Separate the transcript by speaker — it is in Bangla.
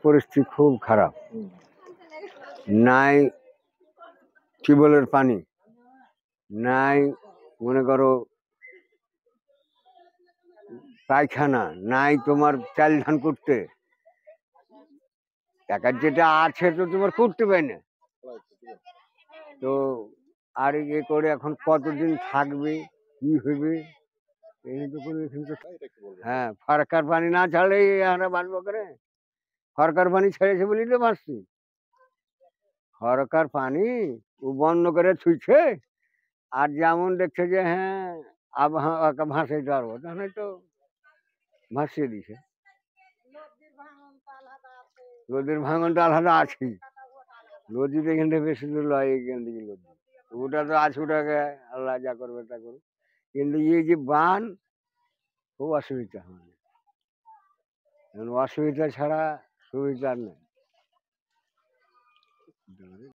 Speaker 1: পরিস্থিতি খুব খারাপ। নাই টিউবওয়েলের পানি, নাই মনে করো পায়খানা, নাই তোমার চাল ধান করতে, টাকার যেটা আছে তো তোমার করতে পারে না। তো আর ইয়ে করে এখন কতদিন থাকবে, কি হবে, এই তো কোনো এখানে তো। হ্যাঁ, সরকার পানি না ছাড়লে আমরা বাঁচবো করে। সরকার পানি ছেড়েছে বলেই তো বাঁচছি। সরকার পানি ও বন্ধ করে ছুঁইছে, আর যেমন দেখছে যে হ্যাঁ আবহাওয়া ভাসাইতে পারবো, তাহলে তো ভাসিয়ে দিছে। নদীর ভাঙন তো আলাদা আছে, নদীতে এখান থেকে বেশি দূর লয়, এখান থেকে নদী ওটা তো আছে, ওটাকে আল্লাহ যা করবে তা করবে। কিন্তু এই যে বান, খুব অসুবিধা হয়, অসুবিধা ছাড়া সুবিধা নেই।